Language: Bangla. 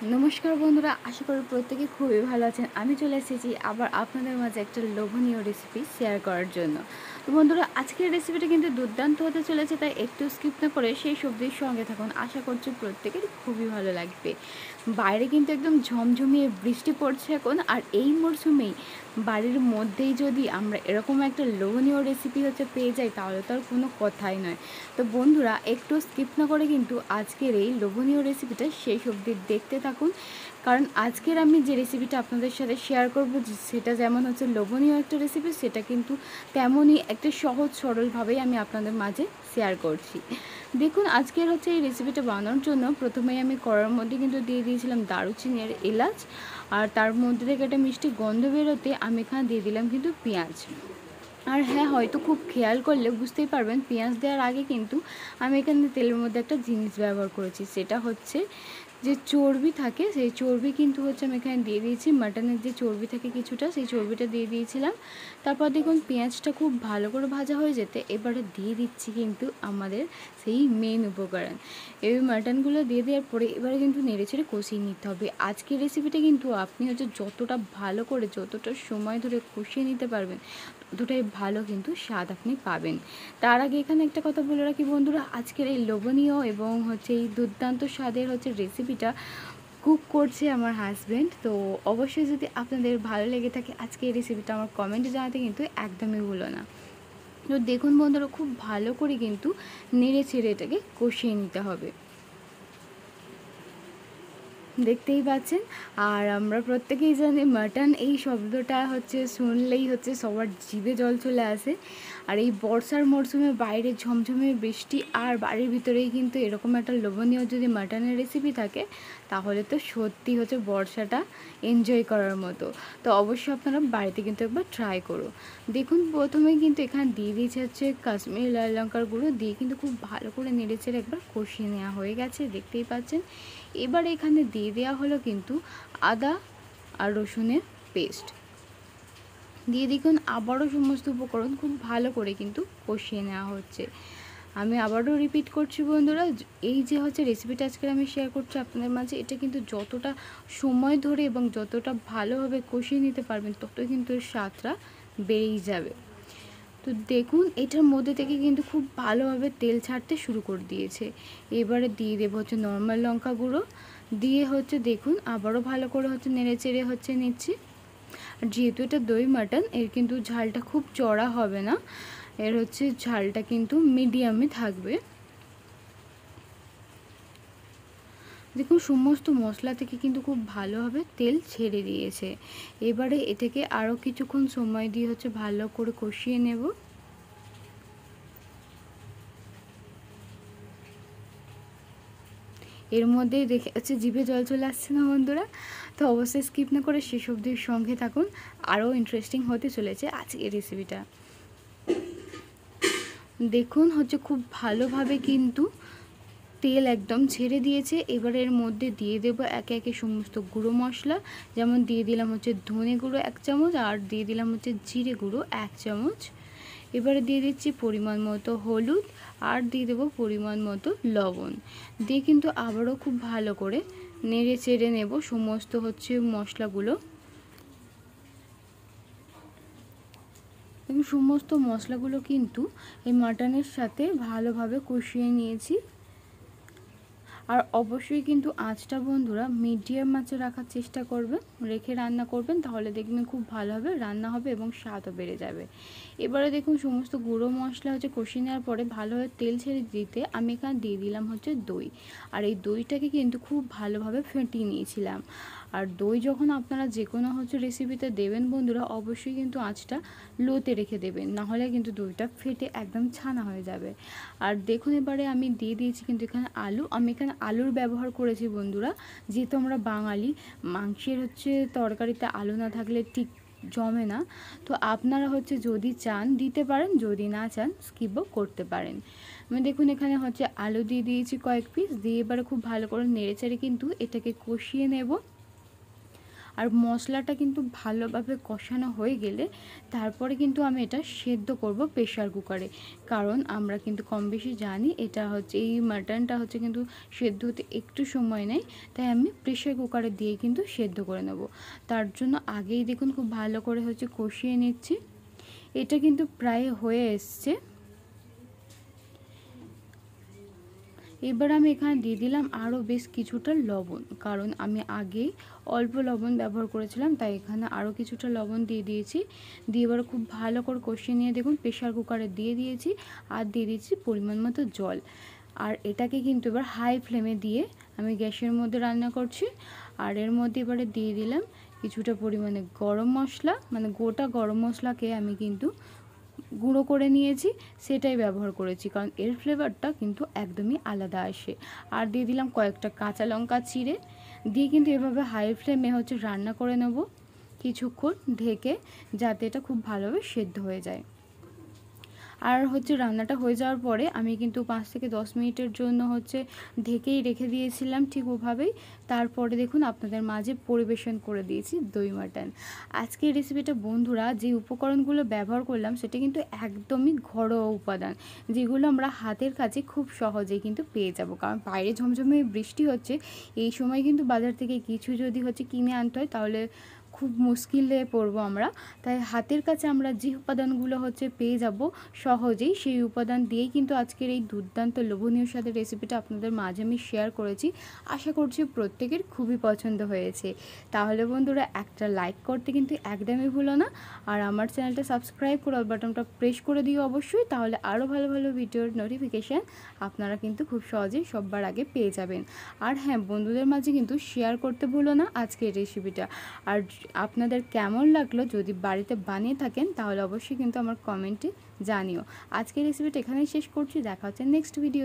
নমস্কার বন্ধুরা, আশা করি প্রত্যেকে খুবই ভালো আছেন। আমি চলে এসেছি আবার আপনাদের মাঝে একটা লোভনীয় রেসিপি শেয়ার করার জন্য। তো বন্ধুরা, আজকের রেসিপিটা কিন্তু দুর্দান্ত হতে চলেছে, তাই একটু স্কিপ না করে সেই সবজির সঙ্গে থাকুন। আশা করছি প্রত্যেকেরই খুবই ভালো লাগবে। বাইরে কিন্তু একদম ঝমঝমিয়ে বৃষ্টি পড়ছে এখন, আর এই মরশুমেই বাড়ির মধ্যেই যদি আমরা এরকম একটা লোভনীয় রেসিপি পেয়ে যাই, তাহলে তো আর কোনো কথাই নয়। তো বন্ধুরা, একটু স্কিপ না করে কিন্তু আজকের এই লোভনীয় রেসিপিটা শেষ অবধি দেখতে থাকুন, কারণ আজকের আমি যে রেসিপিটা আপনাদের সাথে শেয়ার করব, সেটা যেমন লোভনীয় একটা রেসিপি, সেটা কিন্তু তেমনই একটা সহজ সরলভাবেই আমি আপনাদের মাঝে শেয়ার করছি। দেখুন, আজকের এই রেসিপিটা বানানোর জন্য প্রথমেই আমি কড়ার মধ্যে কিন্তু দিয়ে দিয়েছিলাম দারুচিনি আর এলাচ, আর তার মধ্যে থেকে একটা মিষ্টি গন্ধ বেরোতে আমি এখানে দিয়ে দিলাম কিন্তু পেঁয়াজ। আর হ্যাঁ, হয়তো খুব খেয়াল করলে বুঝতেই পারবেন, পেঁয়াজ দেওয়ার আগে কিন্তু আমি এখানে তেলের মধ্যে একটা জিনিস ব্যবহার করেছি, সেটা হচ্ছে যে চর্বি থাকে, সেই চর্বি কিন্তু আমি এখানে দিয়ে দিয়েছি। মাটনের যে চর্বি থাকে কিছুটা, সেই চর্বিটা দিয়ে দিয়েছিলাম। তারপর দেখুন পেঁয়াজটা খুব ভালো করে ভাজা হয়ে যেতে এবারে দিয়ে দিচ্ছি কিন্তু আমাদের সেই মেন উপকরণ। এই মাটনগুলো দিয়ে দেওয়ার পরে এবারে কিন্তু নেড়েচেড়ে কষিয়ে নিতে হবে। আজকের রেসিপিটা কিন্তু আপনি যতটা ভালো করে, যতটা সময় ধরে কষিয়ে নিতে পারবেন, ততটাই ভালো কিন্তু স্বাদ আপনি পাবেন। তার আগে এখানে একটা কথা বলে রাখি বন্ধুরা, আজকের এই লোভনীয় এবং এই দুর্দান্ত স্বাদের রেসিপিটা কুক করছে আমার হাজব্যান্ড। তো অবশ্যই যদি আপনাদের ভালো লেগে থাকে আজকে এই রেসিপিটা, আমার কমেন্টে জানাতে কিন্তু একদমই ভুলো না। তো দেখুন বন্ধুরা, খুব ভালো করে কিন্তু নেড়ে ছেড়ে এটাকে কষিয়ে নিতে হবে, দেখতেই পাচ্ছেন। আর আমরা প্রত্যেকেই জানি মাটন এই শব্দটা শুনলেই সবার জিভে জল চলে আসে। আর এই বর্ষার মরশুমে বাইরে ঝমঝমে বৃষ্টি, আর বাড়ির ভিতরেই কিন্তু এরকম একটা লোভনীয় যদি মাটনের রেসিপি থাকে, তাহলে তো সত্যি বর্ষাটা এনজয় করার মতো। তো অবশ্যই আপনারা বাড়িতে কিন্তু একবার ট্রাই করো। দেখুন, প্রথমেই কিন্তু এখানে দিয়ে দিয়েছে কাশ্মীরি লাল লঙ্কার গুঁড়ো, দিয়ে কিন্তু খুব ভালো করে নেড়েচেড়ে একবার কষিয়ে নেওয়া হয়ে গেছে, দেখতেই পাচ্ছেন। এবার এখানে দিয়ে দেওয়া হলো কিন্তু আদা আর রসুনের পেস্ট, দিয়ে দেখুন আবারও সমস্ত উপকরণ খুব ভালো করে কিন্তু কষিয়ে নেওয়া হচ্ছে। আমি আবারও রিপিট করছি বন্ধুরা, এই যে রেসিপিটা আজকে আমি শেয়ার করছি আপনাদের মাঝে, এটা কিন্তু যতটা সময় ধরে এবং যতটা ভালোভাবে কষিয়ে নিতে পারবেন, ততই কিন্তু এর স্বাদটা বেড়েই যাবে। তো দেখুন, এটার মধ্যে থেকে কিন্তু খুব ভালোভাবে তেল ছাড়তে শুরু করে দিয়েছে। এবারে দিয়ে দেবো নর্মাল লঙ্কা গুঁড়ো, দিয়ে দেখুন আবারও ভালো করে নেড়ে চেড়ে নিচ্ছি। আর যেহেতু এটা দই মাটন, এর কিন্তু ঝালটা খুব চড়া হবে না, এর ঝালটা কিন্তু মিডিয়ামে থাকবে। দেখুন, সমস্ত মশলা থেকে কিন্তু খুব ভালোভাবে তেল ছেড়ে দিয়েছে। এবারে এটাকে আরও কিছুক্ষণ সময় দিয়ে ভালো করে কষিয়ে নেব। এর মধ্যেই দেখে জিভে জল চলে আসছে না বন্ধুরা? তো অবশ্যই স্কিপ না করে শেষ অবধি সঙ্গে থাকুন, আরও ইন্টারেস্টিং হতে চলেছে আজকের রেসিপিটা। দেখুন খুব ভালোভাবে কিন্তু তেল একদম ছেড়ে দিয়েছে। এবার এর মধ্যে দিয়ে দেবো একে একে সমস্ত গুঁড়ো মশলা, যেমন দিয়ে দিলাম ধনে গুঁড়ো 1 চামচ, আর দিয়ে দিলাম জিরে গুঁড়ো 1 চামচ। এবারে দিয়ে দিচ্ছি পরিমাণ মতো হলুদ, আর দিয়ে দেবো পরিমাণ মতো লবণ, দিয়ে কিন্তু আবারও খুব ভালো করে নেড়ে চেড়ে নেব সমস্ত মশলাগুলো। এবং সমস্ত মশলাগুলো কিন্তু এই মাটনের সাথে ভালোভাবে কষিয়ে নিয়েছি। আর অবশ্যই কিন্তু আঁচটা বন্ধুরা মিডিয়াম আঁচে রাখার চেষ্টা করবেন, রেখে রান্না করবেন, তাহলে দেখবেন খুব ভালোভাবে রান্না হবে এবং স্বাদও বেড়ে যাবে। এবারে দেখুন সমস্ত গুঁড়ো মশলা কষিয়ে নেওয়ার পরে ভালোভাবে তেল ছেড়ে দিতে আমি এখানে দিয়ে দিলাম দই। আর এই দইটাকে কিন্তু খুব ভালোভাবে ফেটিয়ে নিয়েছিলাম। আর দই যখন আপনারা যে কোনো রেসিপিতে দেবেন বন্ধুরা, অবশ্যই কিন্তু আঁচটা লোতে রেখে দেবেন, নাহলে কিন্তু দইটা ফেটে একদম ছানা হয়ে যাবে। আর দেখুন, এবারে আমি দিয়ে দিয়েছি কিন্তু এখানে আলু। আমি এখানে আলুর ব্যবহার করেছি বন্ধুরা, যেহেতু আমরা বাঙালি, মাংসের তরকারিতে আলু না থাকলে ঠিক জমে না। তো আপনারা যদি চান দিতে পারেন, যদি না চান স্কিপও করতে পারেন। আমি দেখুন এখানে আলু দিয়ে দিয়েছি কয়েক পিস, দিয়ে এবারে খুব ভালো করে নেড়েচেড়ে কিন্তু এটাকে কষিয়ে নেব। আর মশলাটা কিন্তু ভালোভাবে কষানো হয়ে গেলে তারপরে কিন্তু আমি এটা সেদ্ধ করব প্রেশার কুকারে, কারণ আমরা কিন্তু কম বেশি জানি এটা হচ্ছে এই মাটনটা হচ্ছে কিন্তু সেদ্ধ হতে একটু সময় নেয়, তাই আমি প্রেশার কুকারে দিয়ে কিন্তু সেদ্ধ করে নেব। তার জন্য আগেই দেখুন খুব ভালো করে হচ্ছে কষিয়ে নিচ্ছি। এটা কিন্তু প্রায় হয়ে এসছে। এবার আমি এখানে দিয়ে দিলাম আরও বেশ কিছুটা লবণ, কারণ আমি আগেই অল্প লবণ ব্যবহার করেছিলাম, তাই এখানে আরও কিছুটা লবণ দিয়ে দিয়েছি। দিয়ে এবার খুব ভালো করে কষিয়ে নিয়ে দেখুন প্রেশার কুকারে দিয়ে দিয়েছি আর দিয়ে দিয়েছি পরিমাণ মতো জল। আর এটাকে কিন্তু এবার হাই ফ্লেমে দিয়ে আমি গ্যাসের মধ্যে রান্না করছি। আর এর মধ্যে এবারে দিয়ে দিলাম কিছুটা পরিমাণে গরম মশলা, মানে গোটা গরম মশলাকে আমি কিন্তু গুঁড়ো করে নিয়েছি, সেটাই ব্যবহার করেছি, কারণ এর ফ্লেভারটা কিন্তু একদমই আলাদা আসে। আর দিয়ে দিলাম কয়েকটা কাঁচা লঙ্কা চিড়ে, দিয়ে কিন্তু এভাবে হাই ফ্লেমে হচ্ছে রান্না করে নেব কিছুক্ষণ ঢেকে, যাতে এটা খুব ভালোভাবে সেদ্ধ হয়ে যায়। আর হচ্ছে রান্নাটা হয়ে যাওয়ার পরে আমি কিন্তু 5 থেকে 10 মিনিটের জন্য হচ্ছে ঢেকেই রেখে দিয়েছিলাম ঠিক ওভাবেই। তারপরে দেখুন আপনাদের মাঝে পরিবেশন করে দিয়েছি দই মাটন। আজকের রেসিপিটা বন্ধুরা যে উপকরণগুলো ব্যবহার করলাম সেটা কিন্তু একদমই ঘরোয়া উপাদান, যেগুলো আমরা হাতের কাছে খুব সহজেই কিন্তু পেয়ে যাব, কারণ বাইরে ঝমঝমে বৃষ্টি হচ্ছে, এই সময় কিন্তু বাজার থেকে কিছু যদি হচ্ছে কিনে আনতে হয় তাহলে খুব মুশকিলে পড়বো আমরা। তাই হাতের কাছে আমরা যে উপাদানগুলো হচ্ছে পেয়ে যাব সহজেই, সেই উপাদান দিয়েই কিন্তু আজকের এই দুর্দান্ত লোভনীয় স্বাদের রেসিপিটা আপনাদের মাঝে আমি শেয়ার করেছি। আশা করছি প্রত্যেকের খুবই পছন্দ হয়েছে। তাহলে বন্ধুরা একটা লাইক করতে কিন্তু একদমই ভুলো না, আর আমার চ্যানেলটা সাবস্ক্রাইব করে বাটনটা প্রেস করে দিও অবশ্যই, তাহলে আরও ভালো ভালো ভিডিওর নোটিফিকেশান আপনারা কিন্তু খুব সহজেই সবার আগে পেয়ে যাবেন। আর হ্যাঁ, বন্ধুদের মাঝে কিন্তু শেয়ার করতে ভুলো না আজকের রেসিপিটা। আর আপনাদের কেমন লাগলো যদি বাড়িতে বানিয়ে থাকেন তাহলে অবশ্যই কিন্তু আমার কমেন্টে জানিও। আজকের রেসিপিটা এখানেই শেষ করছি, দেখা হচ্ছে নেক্সট ভিডিও।